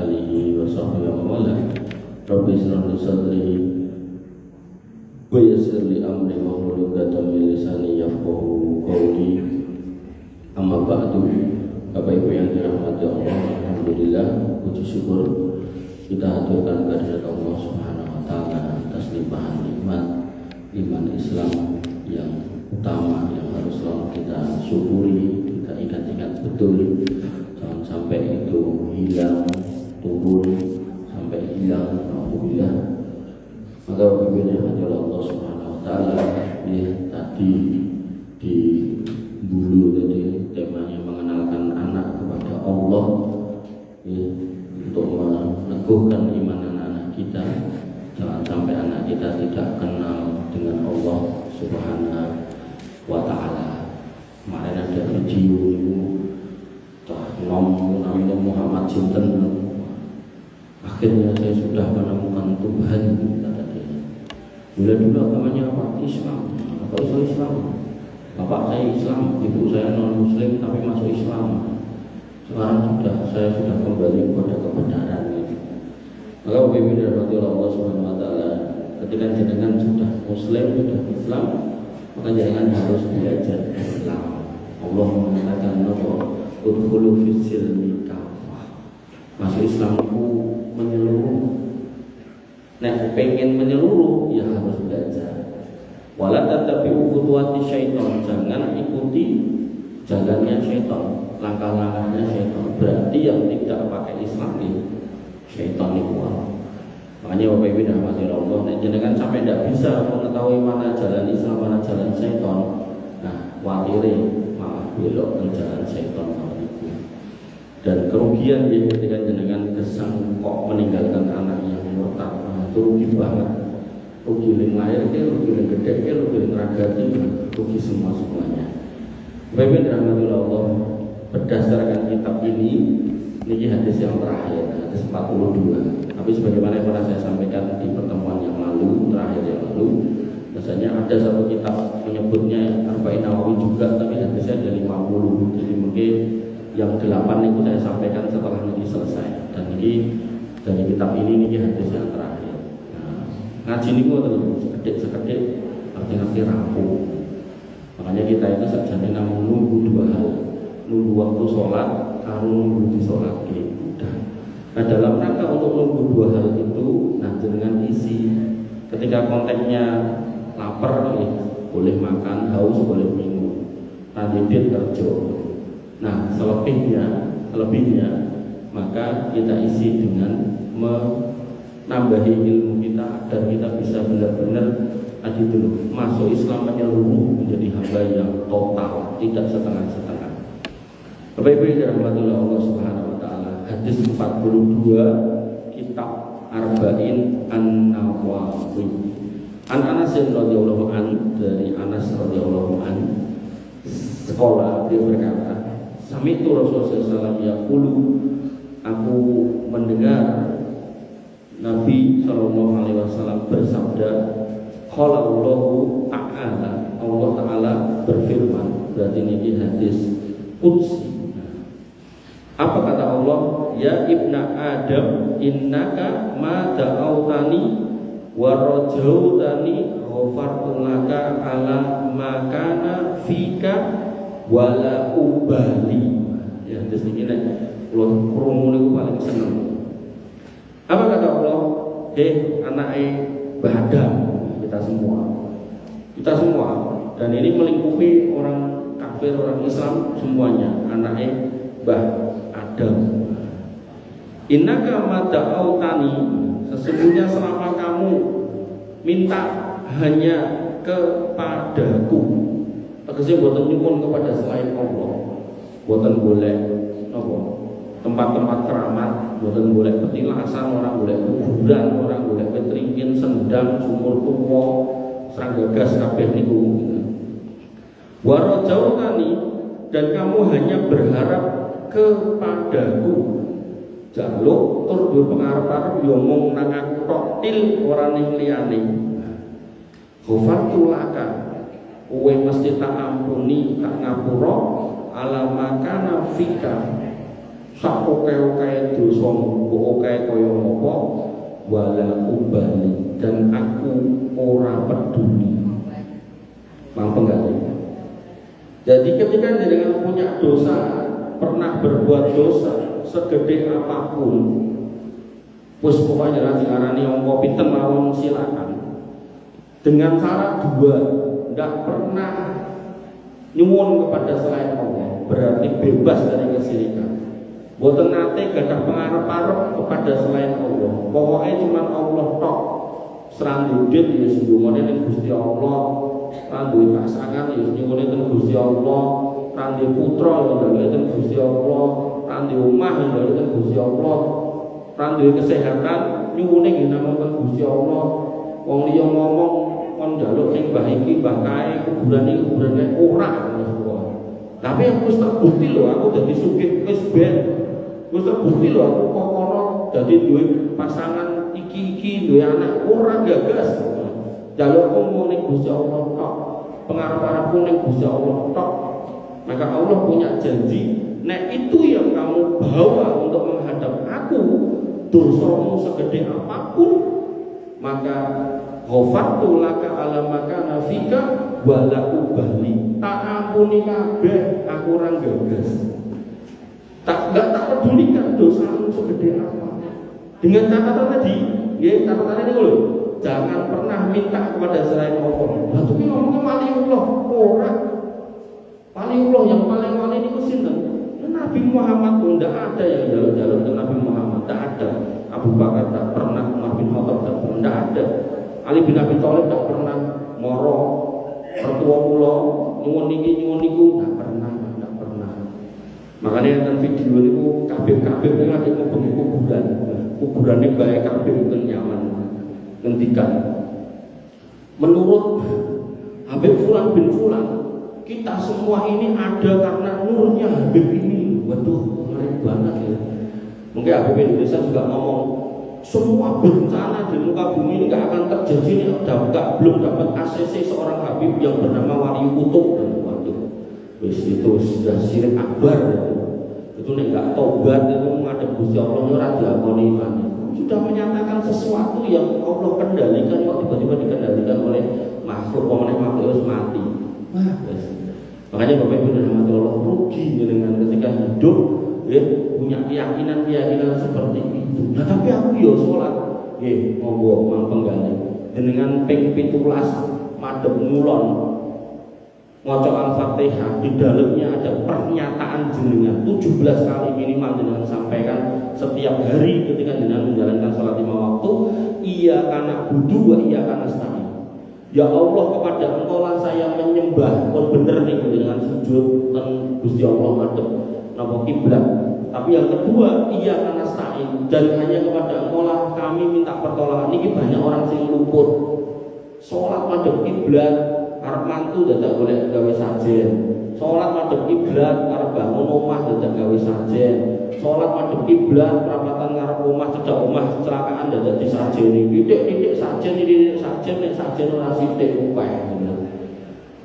alihi wa sahbihi wa mawala. Rabbi shrah li sadri wa yassir li amri wahlul 'uqdatam min lisani yafqahu qawli. Amma ba'du. Bapak Ibu yang dirahmati Allah, alhamdulillah, puji syukur kita haturkan kehadirat Allah Subhanahu wa taala atas limpahan nikmat iman Islam yang utama yang harus selalu kita syukuri, kita ingat-ingat betul, jangan sampai itu hilang, turun sampai hilang, alhamdulillah. Maka begini adalah Allah Subhanahu wa taala ya, tadi di bulu tadi temanya mengenalkan anak kepada Allah ya, untuk meneguhkan iman anak-anak kita. Jangan sampai anak kita tidak kenal dengan Allah Subhanahu wa ta'ala. Kemarin ada video itu namanya Muhammad Sinten, akhirnya saya sudah menemukan Tuhan, kata dia. Dulu agamanya apa? Islam. Apa itu Islam? Bapak saya Islam, ibu saya non Muslim tapi masuk Islam. Sekarang saya sudah kembali kepada kebenaran. Maka Bapak dirahmati Allah Subhanahu wa taala, ketika jenengan sudah Muslim, sudah Islam, maka jangan harus belajar Islam. Allah mengatakan udkhulu fis silmi kafah. Masuk Islamku menyeluruh. Nek pengen menyeluruh ya harus belajar. Wala tattabi'u khutuwati syaitan, jangan ikuti jalannya syaitan, langkah-langkahnya syaitan. Berarti yang tidak pakai Islam itu syaitan itu. Makanya Bapak Ibu dirahmati Allah, jangan sampai tidak bisa mengetahui mana jalan Islam, mana jalan syaitan. Nah, watire malah belok ke jalan syaitan itu. Dan kerugian ya ketika jenengan gesang kok meninggalkan anak yang murtad, itu rugi banget. Rugi yang lahir, rugi yang gede, rugi yang ragati, rugi semuanya. Bapak Ibu dirahmati Allah, berdasarkan kitab ini hadis yang terakhir, hadis 42. Tapi sebagaimana yang pernah saya sampaikan di pertemuan yang lalu, terakhir yang lalu, biasanya ada satu kitab menyebutnya Arba'in Nawawi juga, tapi hadisnya ada 50. Jadi mungkin yang 8 itu saya sampaikan setelah ini selesai. Dan ini dari kitab ini hadis yang terakhir. Ngaji ini kok terus sekedip arti-arti rapuh. Makanya kita itu sajane namun nunggu dua hal, nunggu waktu sholat, karo nunggu di sholat udah. Nah dalam rangka untuk nunggu dua hal itu, nah dengan isi ketika konteksnya lapar, boleh makan, haus boleh minum, tandidit kerja. Nah selebihnya maka kita isi dengan menambahi ilmu kita agar kita bisa benar-benar dulu masuk Islam menyeluruh, menjadi hamba yang total, tidak setengah-setengah. Bapak Ibu yang dirahmati Allah Subhanahu wa taala, hadis 42 kitab Arba'in An-Nawawi. An Anas radhiyallahu an, dari Anas radhiyallahu an, sekolah dia berkata, sami'tu Rasulullah sallallahu alaihi wasallam, aku mendengar Nabi sallallahu alaihi wasallam bersabda, qala Allahu ta'ala, Allah taala berfirman. Berarti ini hadis qudsi. Apa kata Allah? Ya ibna Adam, innaka ma da'autani wa rajautani ghafartu laka ala ma kana fika wala ubali. Ya hadis ini kula krungu niku paling seneng. Apa kata Allah? Anake Adam, kita semua, dan ini melingkupi orang kafir, orang Islam semuanya, anaknya Mbah Adam. Innaka mada'autani, sesungguhnya selama kamu minta hanya kepadaku, tegese boten nyuwun kepada selain Allah, boten golek tempat-tempat keramat, boten golek petilasan, orang golek kuburan, orang golek petringkin, sendang, sumur tuwa, serangga gas kabeh niku. Wa rajautani, dan kamu hanya berharap kepadaku. Jaluk tur duwe pengarep-arep yo mung nang aku tok, til ora ning liyane. Ghafartu laka, kowe mesti tak ampuni, tak ngapura ala makana fika, sak oke-oke dosamu, oke kaya apa, wala ubali, dan aku ora peduli. Mampu enggak? Jadi ketika jenengan punya dosa, pernah berbuat dosa segede apapun, wis pokoknya ra diarani angka pinten mawon silakan. Dengan cara dua, tidak pernah nyuwun kepada selain Allah, berarti bebas dari kesyirikan. Boten nate gadah pengarep-arep kepada selain Allah. Pokoknya cuma Allah tok. Serang duit ya sembungane ning Gusti Allah, randuwe pasangan ya nyuwune teng Gusti Allah, randuwe putra ya ndalike teng Gusti Allah, randuwe omah ya ndalike teng Gusti Allah, randuwe kesehatan nyuwune nggih namung teng Gusti Allah. Wong liya ngomong kon njaluk ning mbah iki mbah kae kuburan iki kuburan kae ora. Tapi aku wis terbukti lho aku dadi sugih wis ben. Wis terbukti lho aku kok kono dadi duwe pasangan iki duwe anak ora gagas. Njaluk omong ning Gusti Allah tok. Pengarep-arepku ning Gusti Allah tok. Maka Allah punya janji, nek itu yang kamu bawa untuk menghadap aku, dosamu segede apapun, maka ghafartu laka ala makana fika wala ubali. Tak ampuni kabeh, aku ora gagas. Tak pedulikan dosamu segede apa. Dengan catatan tadi, nggih, catatan ini lho, jangan pernah minta kepada selain Allah. Lah tuh ngomongnya waliullah, ora. Waliullah yang paling wali niku sinten? Nabi Muhammad pun tidak ada yang jalan-jalan ke Nabi Muhammad, tidak ada. Abu Bakar tak pernah, Umar bin Khattab tak pernah, tidak ada. Ali bin Abi Thalib tak pernah, moro mertua kula nyuwun niki nyuwun niku tak pernah. Makanya kan video niku kabeh-kabeh niku lagi ngomong kuburan ini baik kabeh itu nyaman ngendikan. Menurut Habib Fulan bin Fulan, kita semua ini ada karena nurnya Habib ini. Waduh, menarik banget ya. Mungkin Habib Indonesia juga ngomong semua bencana di muka bumi ini gak akan terjadi belum dapat ACC seorang Habib yang bernama Wali Kutub. Waduh, itu sudah syirik akbar. Itu nih gak tobat itu menghadap Gusti Allah ora diakoni iman. Sudah menyatakan sesuatu yang Allah kendalikan kok tiba-tiba dikendalikan oleh makhluk makhluk mati. Wah, makanya Bapak Ibu dirahmati Allah, rugi dengan ketika hidup ya, punya keyakinan seperti itu. Nah tapi aku yo sholat, monggo mang penggali dengan ping 17 madhep ngulon maca Al-Fatihah, di dalamnya ada pernyataan jenengan 17 kali minimal jenengan sampaikan setiap hari ketika jenengan menjalankan sholat 5 waktu. Iya karena budu wa iya karena nasta'in. Ya Allah, kepada Engkau lah saya menyembah. Pun bener nih dengan sujud dan Gusti Allah madhep napa kiblat. Tapi yang kedua, iya karena nasta'in, dan hanya kepada Engkau lah kami minta pertolongan. Ini banyak orang sing luput. Sholat madhep kiblat arep mantu dadak golek gawe sajen. Salat madhep kiblat arep bangun omah dadak gawe sajen. Salat madhep kiblat perapatan ngarep omah cedhak omah kecelakaan dadak disajeni. Titik-titik sajen nek sajen ora sithik kuwe.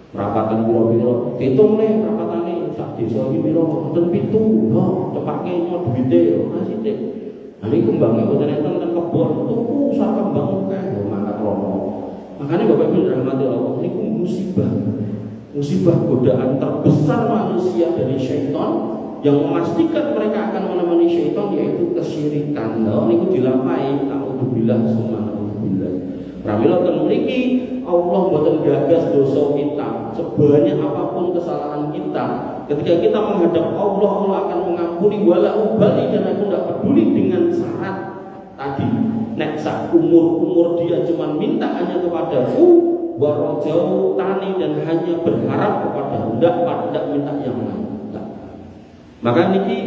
Perapatan pira-pira hitung le perapatane sak desa iki pira wonten 7. Lho, cepake nyo duwite ora sithik. Nah niku kembangé boten enten ten kebon tuku sak kembang akeh mangkat rono. Makanya Bapak Ibu dirahmati Allah, ini musibah godaan terbesar manusia dari syaitan yang memastikan mereka akan menemani syaitan, yaitu kesyirikan. Nah, ini dilapai, naudzubillah summa naudzubillah. Pramila ten mriki Allah mboten gagas dosa kita, sebanyak apapun kesalahan kita. Ketika kita menghadap Allah, Allah akan mengampuni wala ubali, dan aku tidak peduli dengan syarat tadi. Nek sak umur dia cuma minta hanya kepadaku, warojau tani, dan hanya berharap kepada tidak minta yang lain. Maka niki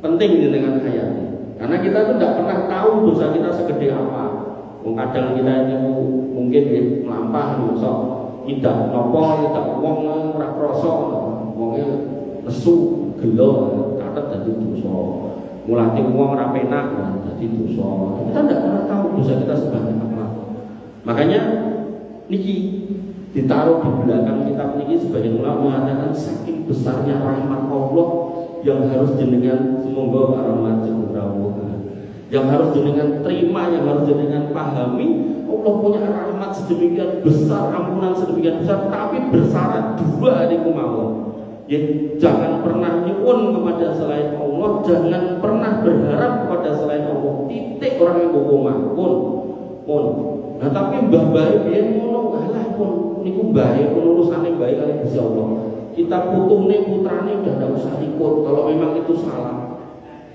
penting dengan ayat ini, karena kita tuh tidak pernah tahu dosa kita segede apa. Kadang kita itu mungkin melampah, sok tidak nopo, tidak wong ora krasa, wonge nesu gelo catet dadi dosa. Mulati wong ora penak dadi dosa. Kita tidak pernah tahu dosa kita sebanyak apa. Makanya niki ditaruh di belakang kitab niki sebagian ulama mengatakan saking besarnya rahmat Allah yang harus jenengan semoga para macam rawuh, yang harus jenengan terima, yang harus jenengan pahami. Allah punya rahmat sedemikian besar, ampunan sedemikian besar, tapi bersyarat dua niku mawon. Ya, jangan pernah nyuwun kepada selain Allah, jangan pernah berharap kepada selain Allah. Titik orang yang ngomong pun. Nah tapi mbah-mbah biyen ngono alah pun niku bae urusane bae kali Gusti Allah. Kita putuhne putrane udah enggak usah ikut kalau memang itu salah.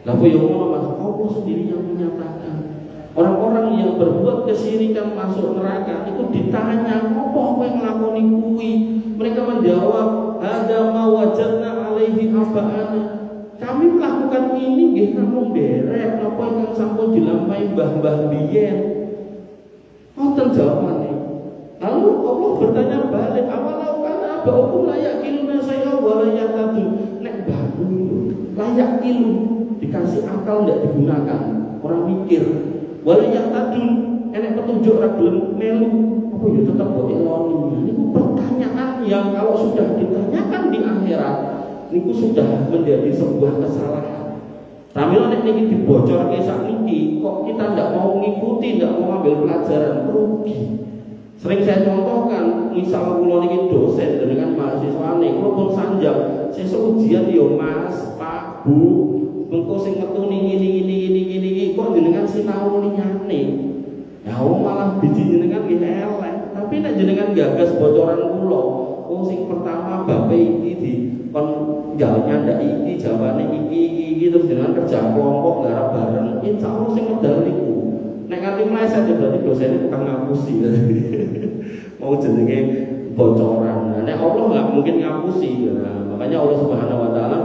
Lah kok yo ngono Mas, Allah sendiri yang menyatakan. Orang-orang yang berbuat kesyirikan masuk neraka itu ditanya, "Apa kowe nglakoni kuwi?" Mereka menjawab, "Hadza ma wajadna alaihi aba'ana." Kami melakukan ini nggih namung derek napa ingkang sampun dilampahi mbah-mbah biyen. Wonten jawabane. Lalu Allah bertanya balik, "Awalau kana aba'ukum layak kiluna saya wa layak tadu." Nek baru layak kilu dikasih akal ndak digunakan, orang mikir. Walayak tadun enek petunjuk ra gelem melu, apa ya tetep kok eloni. Niku pertanyaan yang kalau sudah ditanyakan di akhirat niku sudah menjadi sebuah kesalahan. Ramil nek niki dibocorke sakniki kok kita ndak mau ngikuti, ndak mau ambil pelajaran, rugi. Sering saya contohkan, misal kula niki dosen dengan mahasiswane, kula pun sanjang sesuk ujian yo Mas, Pak, Bu, engko sing metu ini kok jenengan sinau liyane. Ya malah biji jenengan nggih elek, tapi nek jenengan gagas bocoran kula, oh sing pertama bab iki di kon jawabnya ndak iki, jawabannya iki terus jenengan kerja kelompok garap bareng, insyaallah sing medal niku. Nek nganti mleset berarti dosennya tukang ngapusi. Mau jenenge bocoran. Nah, nek Allah enggak mungkin ngapusi. Nah, makanya Allah Subhanahu wa taala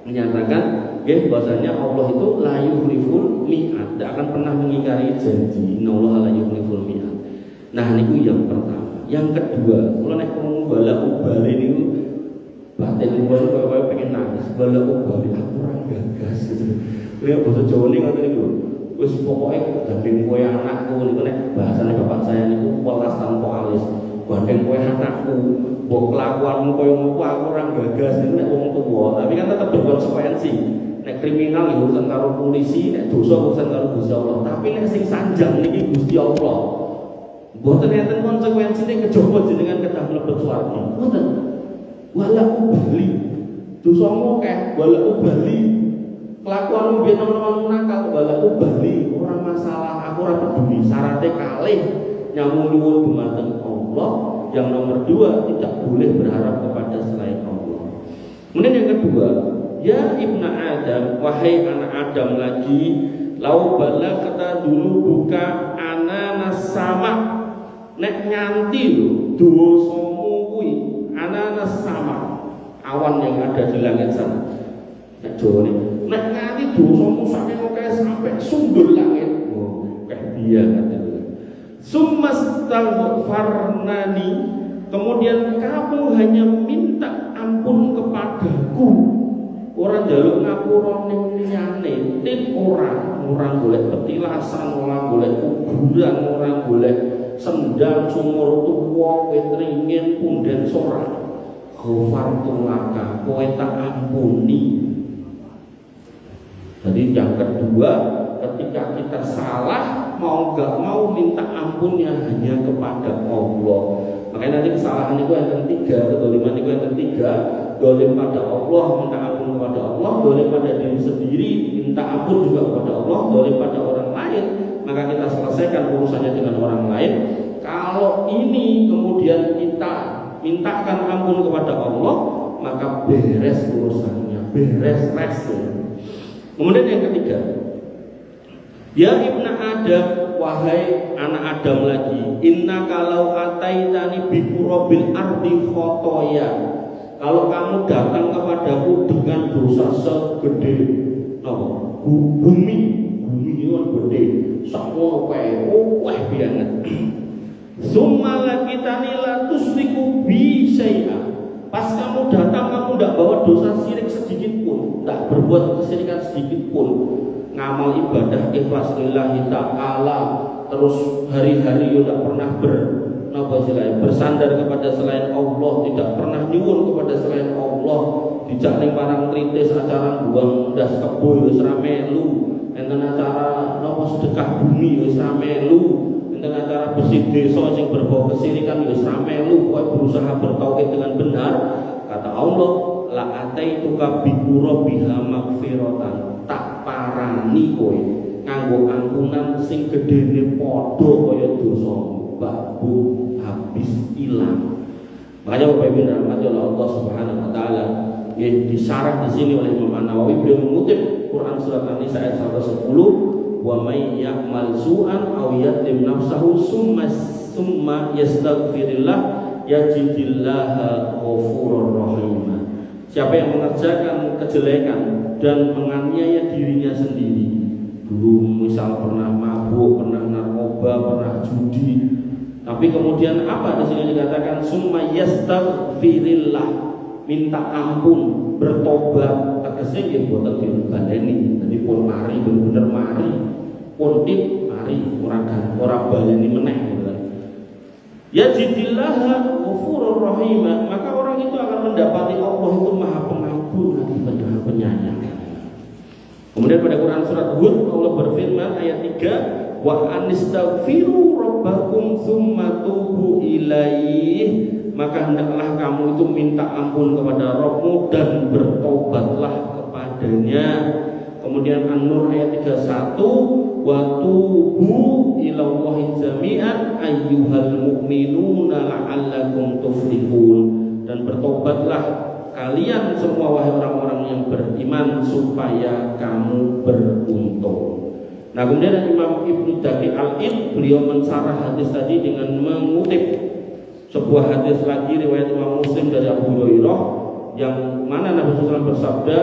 menyatakan bahwasanya Allah itu la yukhliful mi'ad, tidak akan pernah mengingkari janji. Innallaha la yukhliful mi'ad. Nah niku yang pertama. Yang kedua, kalau nek ngomong bala ubali niku batin kula kowe pengen nangis. Bala ubali aku ora gagas gitu. Kowe basa Jawa ngoten niku. Wis pokoke gandeng kowe anakku niku nek bahasane bapak saya niku welas tanpa alis. Gandeng kowe anakku, mbok kelakuanmu koyo ngopo aku ora gagas niku nek wong tuwa. Tapi kan tetep berkonsekuensi. Nek kriminal ya urusan karo polisi, nek dosa urusan karo Gusti Allah. Tapi nek sing sanjang niki Gusti Allah. Mboten enten konsekuensine kejaba jenengan kedah mlebet swarga. Mboten. Wala ubali. Dosamu akeh, wala ubali. Kelakuanmu biyen nomor nakal, wala ubali. Ora masalah, aku ora peduli. Syaratnya kalih nyamung nyuwun dumateng Allah. Yang nomor dua, tidak boleh berharap kepada selain Allah. Kemudian yang kedua, ya ibna Adam, wahai anak Adam lagi, lau bala kata dulu buka ananas sama, nek nyanti lho dosamu kuwi ananas sama, awan yang ada di langit sana. Nek Jawa nek nganti dosamu saking akeh sampai sundul langit. Oh, kayak dia katanya. Summastaghfarnani, kemudian kamu hanya minta ampun kepadaku. Orang jaluk ngapura ning liyane, tin orang golek petilasan, orang golek kuburan, orang golek sendang sumur tuwa wit ringin punden sora. Ghafartu laka, kowe tak ampuni. Jadi yang kedua, ketika kita salah mau gak mau minta ampunnya hanya kepada Allah. Makanya nanti kesalahan itu yang ketiga, kedoliman itu yang ketiga, dolim pada Allah, minta ampun kepada Allah, dolim pada diri sendiri, minta ampun juga kepada Allah, dolim pada orang lain, maka kita selesaikan urusannya dengan orang lain. Kalau ini kemudian kita mintakan ampun kepada Allah, maka beres urusannya, beres resnya. Kemudian yang ketiga, ya ibna Adam, wahai anak Adam lagi, inna kalau ataitani bikurobil ardi khotoya, kalau kamu datang kepadaku dengan dosa segede bumi itu kan gede, sakmono kae, banget. Summa lakitani la tusriku bi syai'a. Pas kamu datang, kamu tidak bawa dosa syirik sedikit pun, tidak berbuat kesyirikan sedikit pun, ngamal ibadah ikhlas lillahi ta'ala, terus hari-hari tidak pernah bersandar kepada selain Allah, tidak pernah nyuwun kepada selain Allah, dijak ning parang kritis acara buang das kebo wis ra melu, enten acara napa sedekah bumi wis ra melu, enten acara bersih desa sing berbau kesirikan wis ra melu, kowe berusaha bertauhid dengan benar. Kata Allah, la ataituka bi qurbiha magfiratan, tak parani kowe nganggo ampunan sing gedene padha kaya dosamu, babu habis hilang. Makanya Bapak Ibu dirahmati oleh Allah Subhanahu wa taala, yang disarah di sini oleh Imam An-Nawawi, beliau mengutip Quran surat An-Nisa ayat 110, wa may ya'mal su'an aw yadlim nafsahu summa yastaghfirillah yajidillaha ghafurur rahim. Siapa yang mengerjakan kejelekan dan menganiaya dirinya sendiri, dulu misal pernah mabuk, pernah narkoba, pernah judi, tapi kemudian apa di sini dikatakan summa yastaghfirillah, minta ampun, bertobat, tegese nggih boten dibaleni. Dadi pun mari bener-bener mari, pun tip mari ora baleni meneh gitu kan. Yajidillaha ghafurur rahim, maka orang itu akan mendapati Allah itu Maha Pengampun lagi Maha Penyayang. Kemudian pada Quran surat Hud Allah berfirman ayat 3, wa anistaghfiru rabbakum tsumma tubu ilaih, maka hendaklah kamu itu minta ampun kepada Rabbmu dan bertobatlah kepadanya. Kemudian An-Nur ayat 31, wa tubu ilallahi jami'an ayyuhal mu'minuna la'allakum tuflihun, dan bertobatlah kalian semua wahai orang-orang yang beriman supaya kamu beruntung. Nah, kemudian Imam Ibnu Daqiq Al-Id beliau mensarah hadis tadi dengan mengutip sebuah hadis lagi riwayat Imam Muslim dari Abu Hurairah, yang mana Nabi SAW bersabda,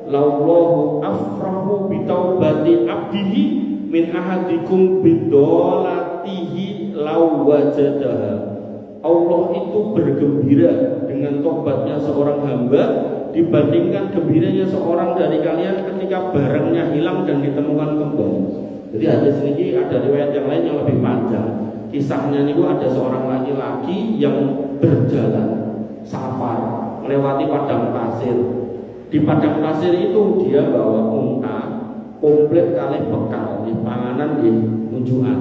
"Laulahu afrahu bitaubati abdihi min ahadikum bidolatihi law wajadaha." Allah itu bergembira dengan tobatnya seorang hamba dibandingkan gembiranya seorang dari kalian ketika barangnya hilang dan ditemukan kembali. Jadi hadis ini ada riwayat yang lain yang lebih panjang. Kisahnya itu ada seorang laki-laki yang berjalan safar melewati padang pasir. Di padang pasir itu dia bawa unta komplit kali bekal, di panganan, di unjukan.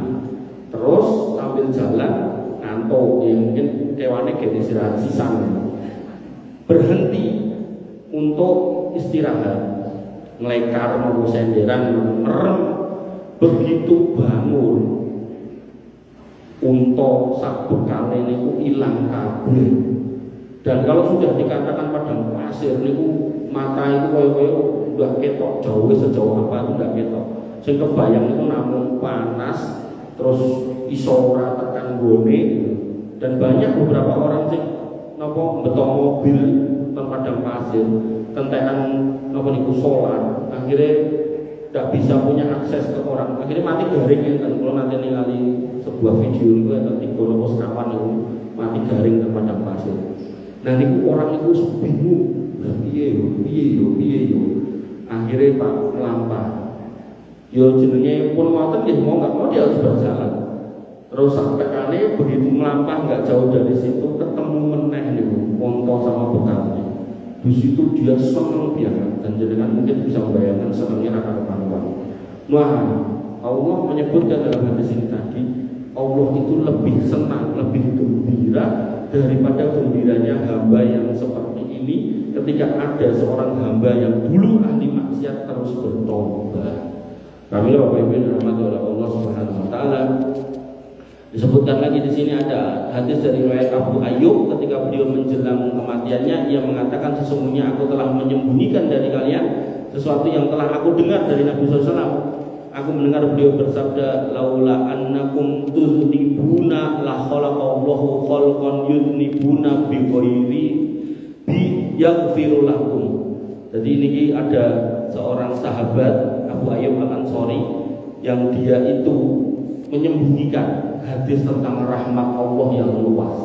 Terus sambil jalan ngantuk, ya mungkin kewane gede istirahat sisan, berhenti untuk istirahat, ngelekar mau senderan merem. Begitu bangun untuk sak bekal niku ilang kabeh. Dan kalau sudah dikatakan padang pasir niku mata itu koyo-koyo udah ketok jauh sejauh apa itu udah ketok. Sing kebayang itu namun panas, terus iso ora tekan gone, dan banyak beberapa orang sing napa beton mobil teng padang pasir, tentekan napa niku solar, akhirnya tidak bisa punya akses ke orang, akhirnya mati garing kan. Kalau nanti ningali sebuah video itu ada 3 nopo sekawan itu mati garing teng padang pasir. Nah niku orang itu bingung, piye yo. Akhirnya Pak melampah. Yo jenenge pun ngoten nggih, mau enggak mau dia harus berjalan. Terus sampai kali begitu melampah nggak jauh dari situ ketemu meneh niku onto sama bekalnya. Di situ dia senang banget, dan jenengan mungkin bisa membayangkan senangnya akan karuan. Nah, Allah menyebutkan dalam hadis ini tadi, Allah itu lebih senang, lebih gembira daripada gembiranya hamba yang seperti ini ketika ada seorang hamba yang dulu ahli maksiat terus bertobat. Kami Bapak Ibu dirahmati oleh Allah Subhanahu wa taala. Disebutkan lagi di sini ada hadis dari riwayat Abu Ayyub ketika beliau menjelang kematiannya, ia mengatakan, sesungguhnya aku telah menyembunyikan dari kalian sesuatu yang telah aku dengar dari Nabi SAW. Aku mendengar beliau bersabda, laula annakum tuznibuna la khalaqallahu khalqan yudnibuna bi ghairi bi yaghfiru lakum. Jadi ini ada seorang sahabat Abu Ayyub Al-Ansari yang dia itu menyembunyikan hadis tentang rahmat Allah yang luas.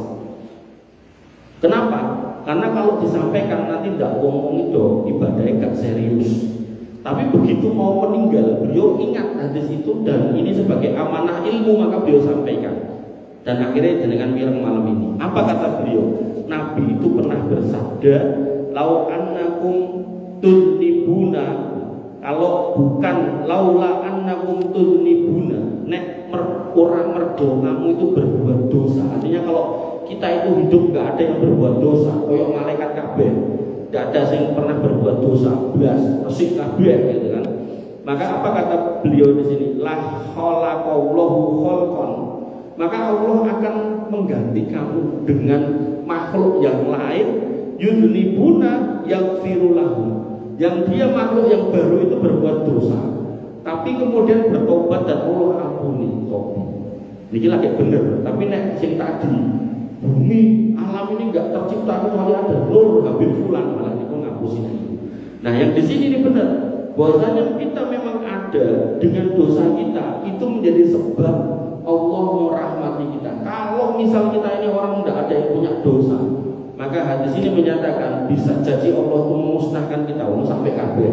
Kenapa? Karena kalau disampaikan nanti tidak ngomong itu ibadahnya gak serius. Tapi begitu mau meninggal, beliau ingat hadis itu dan ini sebagai amanah ilmu, maka beliau sampaikan. Dan akhirnya dengan mireng malam ini. Apa kata beliau? Nabi itu pernah bersabda, "Lau annakum tudnibuna," kalau bukan laula annakum tudnibuna, nek orang mergo kamu itu berbuat dosa. Artinya kalau kita itu hidup gak ada yang berbuat dosa, koyo malaikat kabeh. Gak ada yang pernah berbuat dosa, blas, resik kabeh gitu kan. Maka apa kata beliau di sini? La khalaqallahu khalqan. Maka Allah akan mengganti kamu dengan makhluk yang lain, yudnibuna yaghfiru lahum, yang dia makhluk yang baru itu berbuat dosa, tapi kemudian bertobat dan Allah ampuni. Ini lagi bener, tapi nek sing tadi bumi alam ini enggak tercipta kecuali ada Nur Habib Fulan, malah niku ngapusin itu. Nah, yang di sini ini benar, bahwasanya kita memang ada dengan dosa kita itu menjadi sebab Allah merahmati kita. Kalau misal kita ini orang tidak ada yang punya dosa, maka hadis ini menyatakan bisa jadi Allah itu memusnahkan kita, sampai kabeh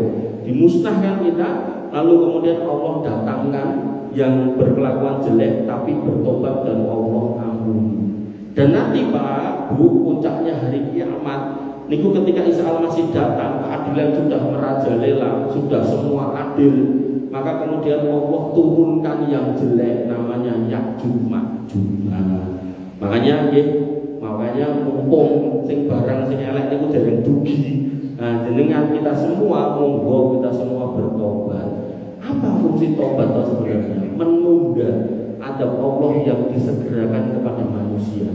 dimusnahkan kita, lalu kemudian Allah datangkan yang berkelakuan jelek tapi bertobat dan Allah ampuni. Dan nanti Pak Bu, puncaknya hari kiamat niku ketika Isa al-Masih datang, keadilan sudah merajalela, sudah semua adil, maka kemudian Allah turunkan yang jelek namanya Ya'juj Ma'juj. Makanya mumpung sing barang sing elek niku dereng dugi. Nah, jenengan kita semua monggo kita semua bertobat. Apa fungsi tobat itu sebenarnya? Menunda adab Allah yang disegerakan kepada manusia.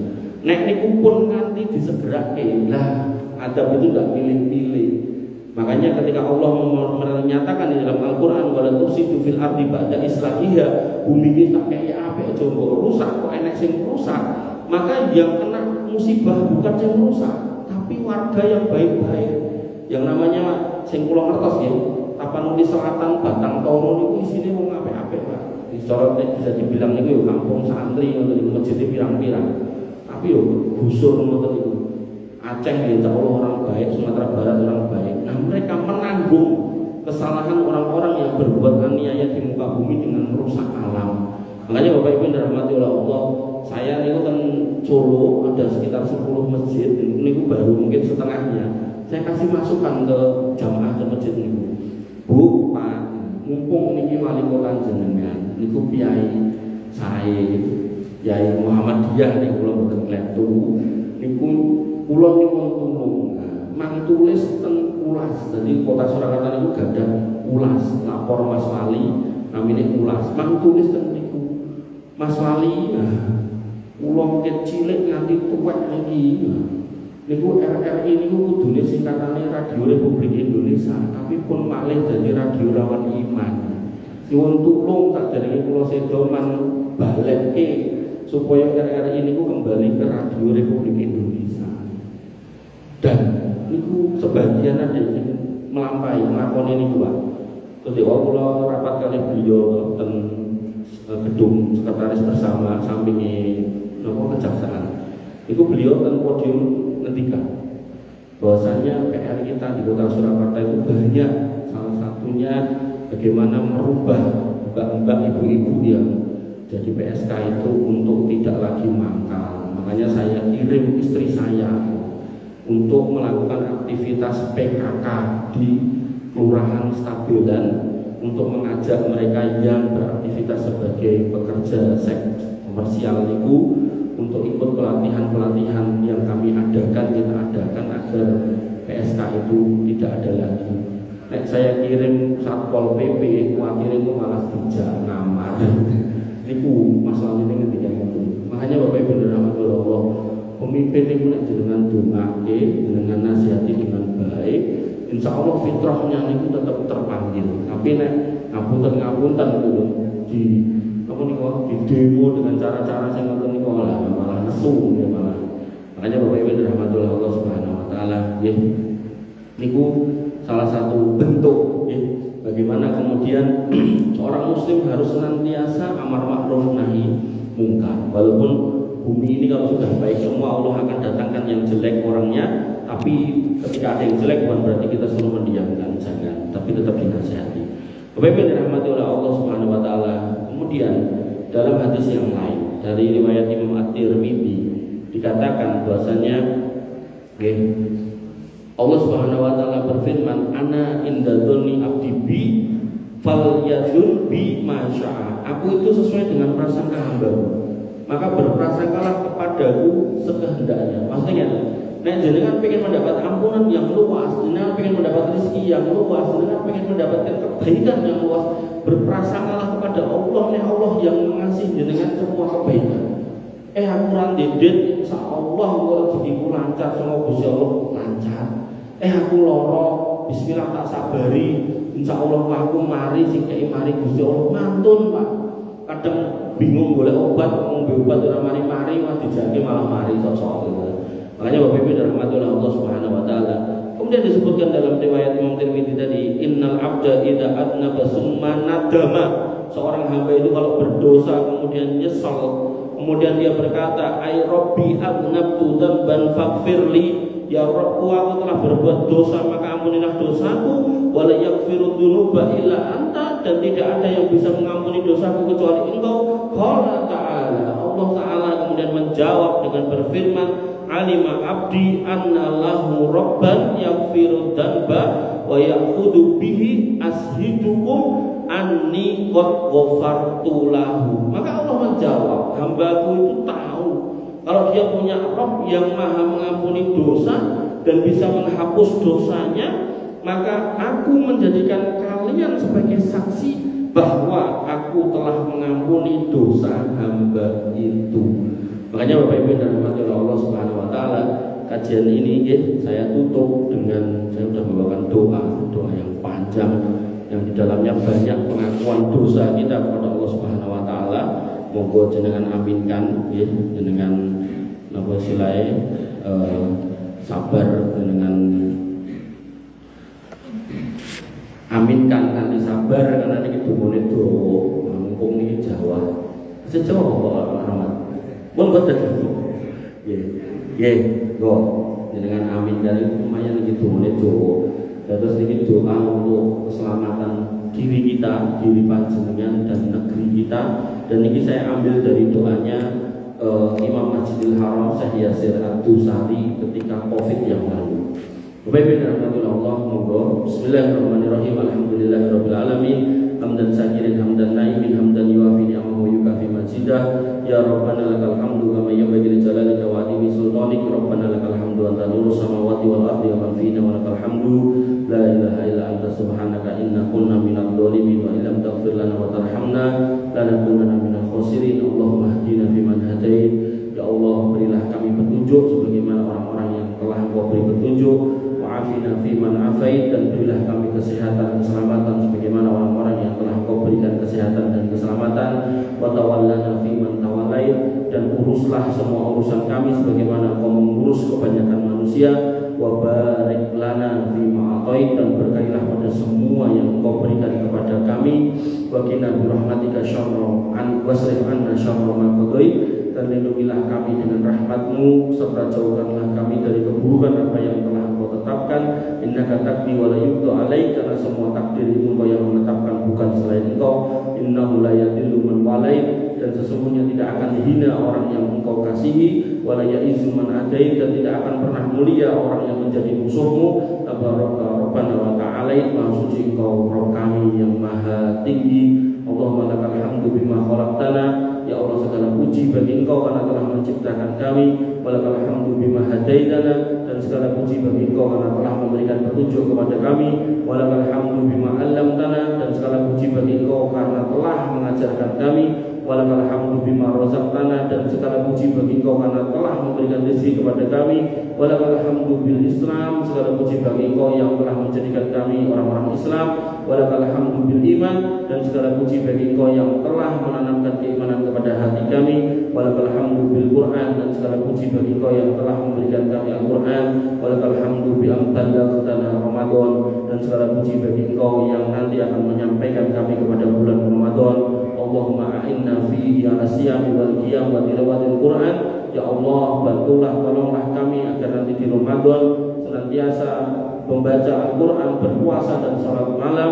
Nek niku pun nanti disegerake lah, adab itu tidak pilih-pilih. Makanya ketika Allah menyatakan di dalam Al-Qur'an wala tusidu fil ardi ba'da islahiha, bumi ini tak kayak apik aja mbok rusak, kok enek sing rusak. Maka yang kena musibah bukan yang rusak, tapi warga yang baik-baik. Yang namanya sing kula ngertos ya, Tapanuli Selatan, Batang Toru niku isine wong apik-apik, Pak. Disorot bisa dibilang niku yo kampung santri ngoten niku, masjid pirang-pirang. Tapi yo gusur ngoten niku. Aceh ya Allah orang baik, Sumatera Barat orang baik. Nah, mereka menanggung kesalahan orang-orang yang berbuat aniaya di muka bumi dengan merusak alam. Makanya Bapak Ibu yang dirahmati oleh Allah, saya niku kan Solo ada sekitar 10 masjid, niku baru mungkin setengahnya. Saya kasih masukan ke jamaah ke masjid niku. Bu, Pak, mumpung niki wali kota jenengan, niku Kiai Said, Kiai Muhammadiyah niku kula boten kletu. Niku kula niku tulung. Mang tulis teng Ulas. Jadi Kota Surakarta niku gadah Ulas, lapor Mas Wali, namine Ulas. Mang tulis teng niku. Mas Wali, kula cilik nganti tuwek iki. Niku RRI niku kudune singkatane Radio Republik Indonesia, tapi pun malih dadi Radio Lawan Iman. Nyuwun tulung tak jenenge kula sedo man balekke supaya RRI niku kembali ke Radio Republik Indonesia. Dan niku sebagian ada yang melampai nglakoni niku, Pak. Terus kula rapat kali beliau ten gedung sekretaris bersama sampinge napa kejaksaan. Iku beliau kan podium ngendikan bahwasanya PR kita di Kota Surakarta itu banyak, salah satunya bagaimana merubah mbak-mbak ibu-ibu yang jadi PSK itu untuk tidak lagi mangkal. Makanya saya kirim istri saya untuk melakukan aktivitas PKK di Kelurahan Stabilan untuk mengajak mereka yang beraktivitas sebagai pekerja seks komersial itu untuk ikut pelatihan-pelatihan yang kami adakan, kita adakan agar PSK itu tidak ada lagi. Nek saya kirim Satpol PP, khawatir itu malah dijak ngamar. Niku masalah ini ketika itu. Makanya Bapak Ibu dirahmati Allah, pemimpin itu nek jenengan dongake, jenengan nasihati dengan baik, insya Allah fitrahnya niku tetap terpanggil. Tapi nek ngapunten dulu di apa niku di demo dengan cara-cara sing ngoten niku malah nesu ya malah. Makanya Bapak Ibu dirahmati Allah Subhanahu wa taala, nggih. Niku salah satu bentuk ya, bagaimana kemudian seorang muslim harus senantiasa amar ma'ruf nahi mungkar. Walaupun bumi ini kalau sudah baik semua, Allah akan datangkan yang jelek orangnya, tapi ketika ada yang jelek bukan berarti kita suruh mendiamkan, jangan, tapi tetap dinasihati. Bapak Ibu dirahmati oleh Allah Subhanahu wa taala. Kemudian dalam hadis yang lain dari riwayat Imam At-Tirmidzi dikatakan bahwasanya Allah Subhanahu wa taala berfirman, ana inda dzanni abdi bi falyadzun bi ma syaa. Aku itu sesuai dengan prasangka hamba-Ku, maka berprasangkalah kepadaku sekehendaknya. Maksudnya nek jenengan pengen mendapat ampunan yang luas, jenengan pengen mendapat rezeki yang luas, jenengan pengen mendapatkan kebaikan yang luas, berprasangkalah kepada Allah, nek Allah yang mengasihi jenengan semua kebaikan. Aku ora ndedet, insyaallah rezekiku lancar, sama Gusti Allah lancar. Aku lara, bismillah tak sabari, insyaallah aku mari sing kei mari Gusti Allah mantun, Pak. Kadang bingung golek obat, ngombe obat ora mari-mari, wah dijake malah mari sok-sok. Makanya Bapak Ibu dirahmati oleh Allah Subhanahu wa taala. Kemudian disebutkan dalam riwayat Imam Tirmidzi tadi, innal abda idza adnaba summa nadama. Seorang hamba itu kalau berdosa kemudian nyesal, kemudian dia berkata, ay rabbi adnabtu dzanban faghfirli, ya Rabbku, aku telah berbuat dosa maka ampunilah dosaku, wala yaghfiru dzunuba illa anta, dan tidak ada yang bisa mengampuni dosaku kecuali Engkau. Qala ta'ala, Allah taala kemudian menjawab dengan berfirman, alima abdi anna lahu rabban yaghfiru dzanba wa ya'khudhu bihi ashidukum anni qad ghafartu lahu. Maka Allah menjawab, hambaku itu tahu kalau dia punya Rabb yang maha mengampuni dosa dan bisa menghapus dosanya, maka aku menjadikan kalian sebagai saksi bahwa aku telah mengampuni dosa hamba itu. Makanya Bapak Ibu dan Allah Subhanahu wa taala, kajian ini saya tutup dengan, saya sudah membawakan doa yang panjang yang di dalamnya banyak pengakuan dosa kita kepada Allah Subhanahu wa taala. Monggo jenengan aminkan jenengan napa silai sabar, jenengan aminkan nanti sabar karena niki dumune do mumpung niki Jawa. Sejawa kok rahmat. Pun boten. Nggih, go. Jenengan aminkan itu lumayan niki dumune do. Terus niki doa untuk keselamatan diri kita, diri panjenengan dan negeri kita. Dan ini saya ambil dari doanya Imam Masjidil Haram Syekh Yasir Ad-Dusari ketika Covid yang lalu. Bapak Ibu dan Allah, monggo. Bismillahirrahmanirrahim. Alhamdulillahirabbil alamin. Hamdan sakirin, hamdan naimin, hamdan yuafi ni'amahu yukafi majidah. Ya Rabbana lakal hamdu kama yanbaghi li jalalika wa azimi sultanik. Rabbana lakal hamdu anta nurus samawati wal ardi wa man fina wa lakal hamdu. La ilaha illa anta subhanaka inna kunna minadh dhalimin wa illam taghfir lana wa tarhamna lanakunanna minal khasirin. Allahumma hdina fiman hadait. Ya Allah, berilah kami petunjuk sebagaimana orang-orang yang telah Engkau beri petunjuk. Wa'afina fiman afait, dan berilah kami kesehatan, keselamatan sebagaimana orang-orang yang telah Engkau berikan kesehatan dan keselamatan. Wa tawallana fiman tawallait, dan uruslah semua urusan kami sebagaimana Engkau mengurus kebanyakan manusia. Wa barik lana fima atait, dan berkailah pada semua yang Engkau berikan kepada kami. Wa qina bi rahmatika syarra an wasrif anna syarra ma qadait, dan lindungilah kami dengan rahmat-Mu serta jauhkanlah kami dari keburukan apa yang telah Engkau tetapkan. Innaka taqdi wa la yuqda alaik, karena semua takdir itu Engkau yang menetapkan, bukan selain Engkau. Innahu la yadillu man walait, dan sesungguhnya tidak akan hina orang yang Engkau kasihi. Wa la ya'izzu man adait, dan tidak akan pernah mulia orang yang menjadi musuhmu. Tabaraka Rabbana wa ta'ala, maha suci Engkau Rabb kami yang maha tinggi. Allahumma lakal hamdu bima khalaqtana, ya Allah, segala puji bagi Engkau karena telah menciptakan kami. Walakal hamdu bima hadaitana, dan segala puji bagi Engkau karena telah memberikan petunjuk kepada kami. Walakal hamdu bima 'allamtana, dan segala puji bagi Engkau karena telah mengajarkan kami. Walakal hamdu bima razaqtana, dan segala puji bagi Engkau karena telah memberikan rezeki kepada kami. Walakal hamdu bil Islam, segala puji bagi Engkau yang telah menjadikan kami orang-orang Islam. Walakal hamdu bil iman, dan segala puji bagi Engkau yang telah menanamkan keimanan kepada hati kami. Walakal hamdu bil Quran, dan segala puji bagi Engkau yang telah memberikan kami Al-Quran. Walakal hamdu bi amtadana Ramadan, dan segala puji bagi Engkau yang nanti akan menyampaikan kami kepada bulan Ramadan. Allahumma a'inna fihi ala siyami wal qiyam wa tilawatil Quran. Ya Allah, bantulah, tolonglah kami agar nanti di Ramadan senantiasa membaca Al-Quran, berpuasa dan salat malam.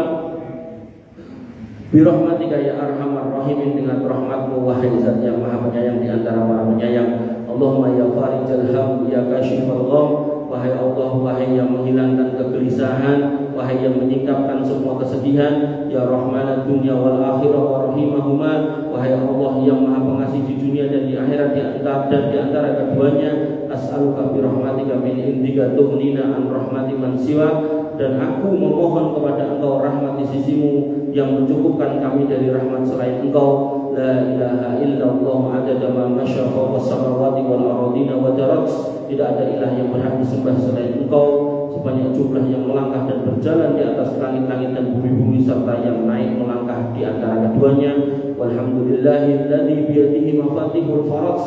Birahmatika ya arhamar rahimin, dengan rahmatmu wahai zat yang maha penyayang di antara para penyayang. Allahumma ya farijal ham ya kashifal gham, wahai Allah, wahai yang menghilangkan kegelisahan, wahai yang menyingkapkan semua kesedihan. Ya rahmanad dunya wal akhirah wa rahimahuma, wahai Allah yang maha pengasih di dunia dan di akhirat dan di antara keduanya. As'aluka birahmatika min indika tughnina an rahmati man siwa, dan aku memohon kepada Engkau rahmat di sisimu yang mencukupkan kami dari rahmat selain Engkau. La ilaha illallah adada ma masya fawqa samawati wal ardina wa darat, tidak ada ilah yang berhak disembah selain Engkau sebanyak jumlah yang melangkah dan berjalan di atas langit-langit dan bumi-bumi serta yang naik melangkah di antara keduanya. Walhamdulillahilladzi biyadihi mafatihul faraj,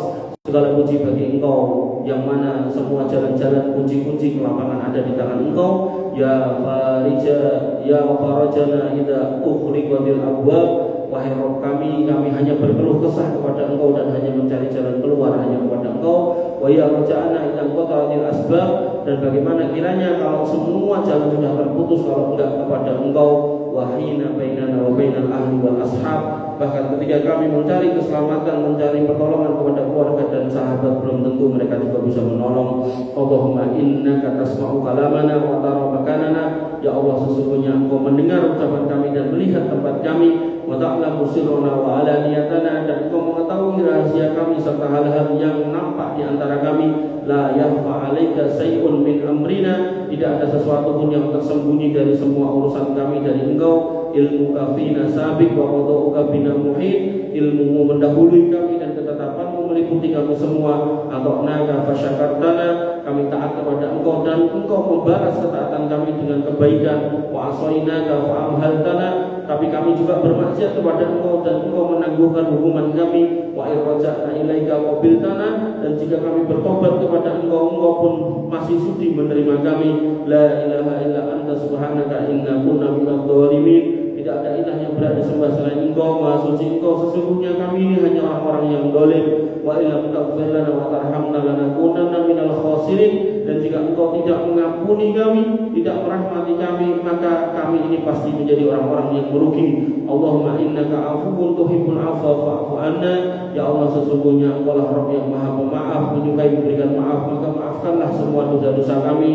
segala puji bagi Engkau yang mana semua jalan-jalan kunci-kunci kelapangan ada di tangan Engkau. Ya farija ya farajana idza ukhriqatil abwab, wahai Rabb kami hanya berkeluh kesah kepada Engkau dan hanya mencari jalan keluar hanya kepada Engkau. Wa ya raja'ana idza qata'atil asbab, dan bagaimana kiranya kalau semua jalan sudah terputus kalau enggak kepada Engkau. Wahina bainana wa bainal ahli wal ashab, bahkan ketika kami mencari keselamatan, mencari pertolongan kepada keluarga dan sahabat, belum tentu mereka juga bisa menolong. Allahumma innaka tasma'u kalamana wa tara makanana, ya Allah sesungguhnya Engkau mendengar ucapan kami dan melihat tempat kami. Wa ta'lamu sirrana wa alaniyatana, dan Engkau mengetahui rahasia kami serta hal-hal yang nampak di antara kami. La yakhfa 'alaika syai'un min amrina, tidak ada sesuatu pun yang tersembunyi dari semua urusan kami dari Engkau. Ilmuka fina sabiq wa qada'uka bina muhit, ilmumu mendahului kami dan ketetapanmu meliputi kami semua. Ata'naka fasyakartana, kami taat kepada Engkau dan Engkau membalas ketaatan kami dengan kebaikan. Wa asainaka fa amhaltana, tapi kami juga bermaksiat kepada Engkau dan Engkau menangguhkan hukuman kami. Wa irja'na ilaika qabiltana, dan jika kami bertobat kepada Engkau, Engkau pun masih sudi menerima kami. La ilaha illa anta subhanaka inna kunna minadh dhalimin, tidak ada ilah yang berhak disembah selain Engkau, maha suci Engkau, sesungguhnya kami ini hanya orang-orang yang zalim. Wa illam taghfir lana wa tarhamna lanakunanna minal khasirin, dan jika Engkau tidak mengampuni kami, tidak merahmati kami, maka kami ini pasti menjadi orang-orang yang merugi. Allahumma innaka afuwun tuhibbul afwa fa'fu anna, ya Allah sesungguhnya Engkau lah Rabb yang maha pemaaf, menyukai memberikan maaf, maka maafkanlah semua dosa-dosa kami.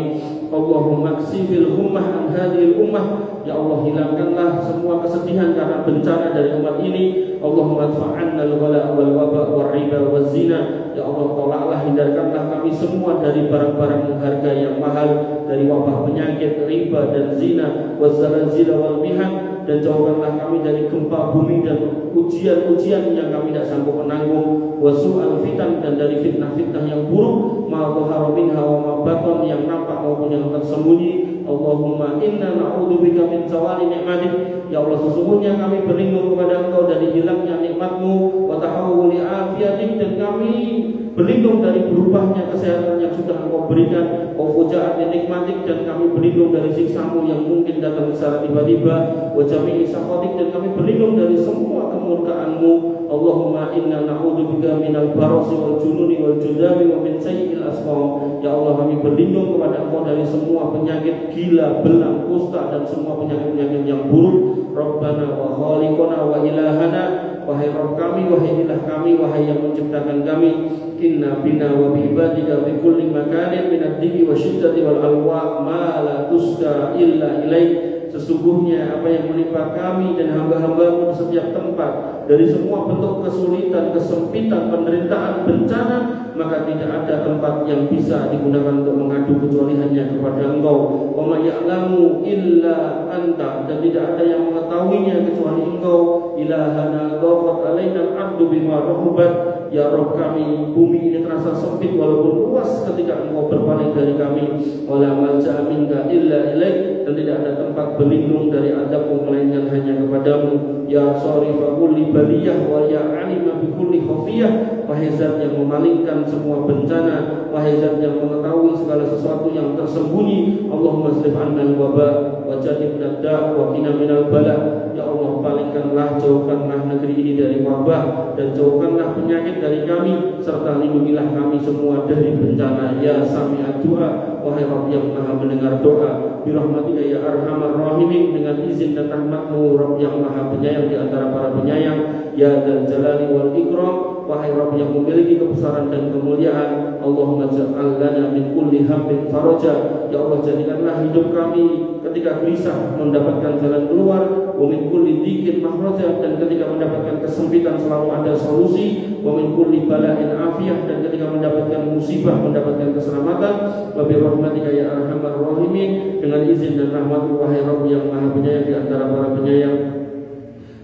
Allahumma ksifil hummah an hadhil ummah, ya Allah hilangkanlah semua kesedihan karena bencana dari umat ini. Allahumma adfa'anna al-ghala wal waba wal riba wal zina, ya Allah tolaklah, hindarkanlah kami semua dari barang-barang harga yang mahal, dari wabah penyakit, riba dan zina, wal zalazil wal mihan, dan jauhkanlah kami dari gempa bumi dan ujian-ujian yang kami tidak sanggup menanggung. Wasu'al fitan, dan dari fitnah-fitnah yang buruk, ma dhahara minha wa ma batan, yang nampak maupun yang tersembunyi. Allahumma inna na'udzubika min zawali ni'matik, ya Allah sesungguhnya kami berlindung kepada Engkau dari hilangnya nikmat-Mu, wa tahawuli afiatik, dan kami berlindung dari berubahnya kesehatan yang sudah Engkau berikan. Wa fujaati nikmatik, dan kami berlindung dari siksa-Mu yang mungkin datang secara tiba-tiba. Wa jami'i sakhatik, dan kami berlindung dari semua kemurkaan-Mu. Allahumma inna na'udzubika minal barasi wal jununi wal judami wa min sayyi'il asqam, ya Allah kami berlindung kepada Engkau dari semua penyakit gila, belang, kusta, dan semua penyakit-penyakit yang buruk. Rabbana wa khaliqana wa ilahana, wahai Rabb kami, wahai ilah kami, wahai yang menciptakan kami. Inna bina wa bi ibadika fi kulli makanin min ad-diki wa syiddati wal alwa ma la tuska illa ilaik, sesungguhnya apa yang menimpa kami dan hamba-hamba-Mu di setiap tempat, dari semua bentuk kesulitan, kesempitan, penderitaan, bencana, maka tidak ada tempat yang bisa digunakan untuk mengadu kecuali hanya kepada Engkau. Wa ma ya'lamu illa anta, dan tidak ada yang mengetahuinya kecuali Engkau. Ilahana dhaqat alaina al-ardu bima rahubat, ya Rabb kami, bumi ini terasa sempit walaupun luas ketika Engkau berpaling dari kami. Wala malja'a minka illa ilaik, dan tidak ada tempat berlindung dari adab-Mu melainkan hanya kepadamu. Ya sharifa kulli baliyah wa ya alima bi kulli khafiyah, wahai zat yang memalingkan semua bencana, wahai zat yang mengetahui segala sesuatu yang tersembunyi. Allahumma srif 'anna al-waba wa jannibna ad-da' wa qina minal bala, ya Allah palingkanlah, jauhkanlah negeri ini dari wabah, dan jauhkanlah penyakit dari kami, serta lindungilah kami semua dari bencana. Ya Sami'ad Du'a, wahai Rabb yang Maha mendengar doa, birahmatika ya arhamar rahimin, dengan izin dan rahmatmu Rabb yang Maha penyayang di antara para penyayang. Ya Dzal Jalali wal Ikram, wahai Rabb yang memiliki kebesaran dan kemuliaan. Allahumma ja'al lana min kulli hammin faraja, ya Allah jadikanlah hidup kami ketika gelisah mendapatkan jalan keluar, wa min kulli dhiqin makhraja, dan ketika mendapatkan kesempitan selalu ada solusi, wa min kulli bala'in afiyah, dan ketika mendapatkan musibah mendapatkan keselamatan. Wa bi rahmatika ya arhamar rahimin, dengan izin dan rahmat wahai Rabb yang Maha penyayang di antara para penyayang.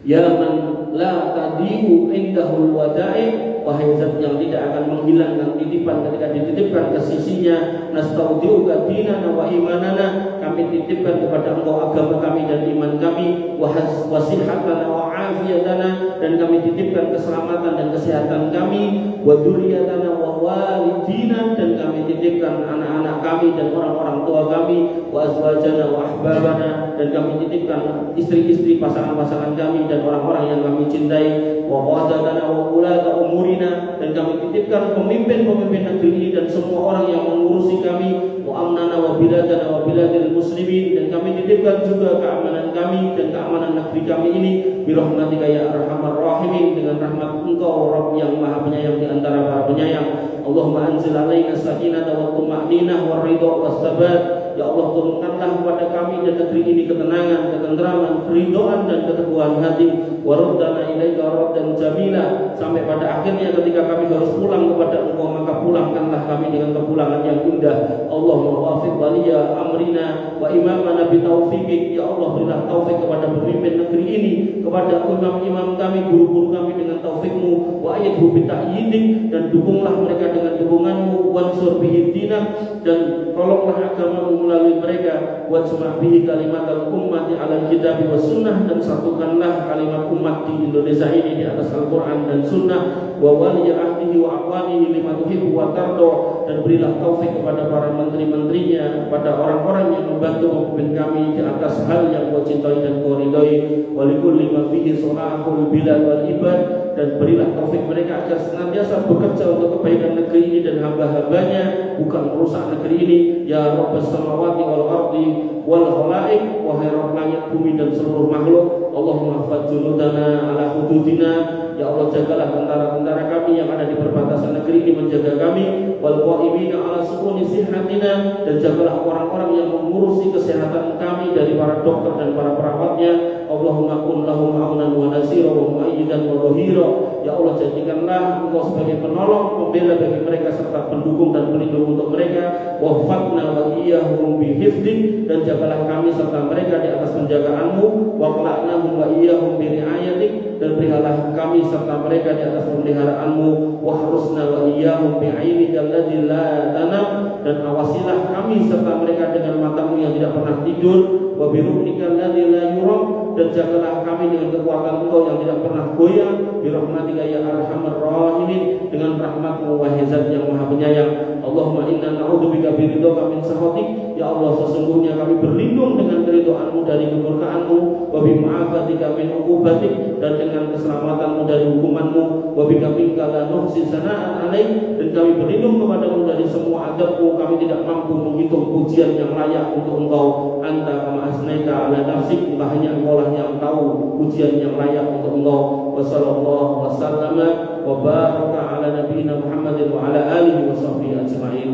Ya man la tadiu indahul wada'i, wahai zat yang tidak akan menghilangkan titipan ketika dititipkan ke sisinya. Nastaudiuka dinana wa imanana, kami titipkan kepada Engkau agama kami dan iman kami. Wasihatana wa afiyatana, dan kami titipkan keselamatan dan kesehatan kami. Wa dzurriyyatana wa walidina, dan kami titipkan anak-anak kami dan orang-orang tua kami. Wa azwajana wa ahbabana, dan kami titipkan istri-istri pasangan-pasangan kami dan orang-orang yang kami cintai. Wa qadatana wa ulata umurina, dan kami titipkan pemimpin-pemimpin negeri ini dan semua orang yang mengurusi kami. Wa amnana wa biladana wa biladil muslimin, dan kami titipkan juga keamanan kami dan keamanan negeri kami ini. Birahmatika ya arhamar rahimin, dengan rahmat Engkau Rabb yang Maha penyayang di antara para penyayang. Allahumma anzil alaina sakinata wa tuma'ninah wa ridha was sabat, ya Allah turunkanlah kepada kami dan negeri ini ketenangan, ketenteraman, keridhaan dan keteguhan hati. Waruddana ilaika raddan jamila, sampai pada akhirnya ketika kami harus pulang kepada Engkau, maka pulangkanlah kami dengan kepulangan yang indah. Allahumma wafiq waliya amrina wa imamana bitaufiqik, ya Allah berilah taufik kepada pemimpin negeri ini, kepada imam-imam kami, guru-guru kami dengan taufikmu. Wa ayyidhu bita'yidik, dan dukunglah mereka dengan dukunganmu. Wansur bihi dinak, dan tolonglah agamamu melalui mereka. Wajma' bihi kalimatal ummati ala kitab wa sunnah, dan satukanlah kalimat umat di Indonesia ini di atas Al-Quran dan Sunnah. Wa waliya ahdihi wa aqwanihi lima tuhibbu wa tardo, dan berilah taufik kepada para menteri-menterinya, kepada orang-orang yang membantu memimpin kami di atas hal yang kau cintai dan kau ridhai. Wa likulli ma fihi salahul bilad wal ibad, dan berilah taufik mereka agar senantiasa bekerja untuk kebaikan negeri ini dan hamba-hambanya, bukan merusak negeri ini. Ya Rabbas samawati wal ardi wal khalaik, wahai Rabb langit bumi dan seluruh makhluk. Allahumma hafadz junudana ala hududina, ya Allah jagalah tentara-tentara kami yang ada di perbatasan negeri ini, menjaga kami. Wal qaimina ala sukuni sihatina, dan jagalah orang-orang yang mengurusi kesehatan kami dari para dokter dan para perawatnya. Allahumma kun lahum aunan wa nasira wa mu'ayyidan wa dhahira, ya Allah jadikanlah Engkau sebagai penolong, pembela bagi mereka serta pendukung dan pelindung untuk mereka. Wahfadna wa iyyahum bihifdik, dan jagalah kami serta mereka di atas penjagaanmu. Wa qla'nahum wa iyyahum biri'ayatik, dan berilah kami serta mereka di atas pemeliharaanmu. Wahrusna wa iyyahum bi'ainikal ladzi la tanam, dan awasilah kami serta mereka dengan matamu yang tidak pernah tidur. Wa biruknikal ladzi la yuram, dan jagalah kami dengan kekuatan Engkau yang tidak pernah goyang. Birahmatika ya arhamar rahimin, dengan rahmatmu wahai Zat yang Maha penyayang. Allahumma inna na'udzubika biridhaka min sakhatik, ya Allah sesungguhnya kami berlindung dengan keridhaanmu dari kemurkaanmu. Wa bimu'afatika min uqubatik, dan dengan keselamatanmu dari hukumanmu. Wa bika minka la nuhsi sana'an alaik, dan kami berlindung kepadamu dari semua adabmu. Kami tidak mampu menghitung pujian yang layak untuk Engkau. Anta kama asnaita ala nafsik, hanya Engkau lah yang tahu pujian yang layak untuk Engkau. Wa sallallahu wa sallama wa baraka ala nabiyina Muhammadin wa ala alihi wa sahbihi ajma'in.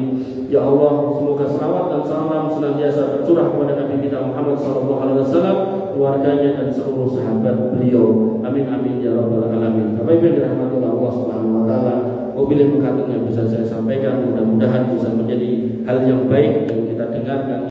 Ya Allah, semoga selawat dan salam senantiasa tercurah kepada Nabi kita Muhammad sallallahu alaihi wasallam, keluarganya dan seluruh sahabat beliau. Amin amin ya rabbal alamin. Bapak Ibu dirahmati Allah Subhanahu wa taala, wabillahi taufiq yang bisa saya sampaikan mudah-mudahan bisa menjadi hal yang baik yang kita dengarkan.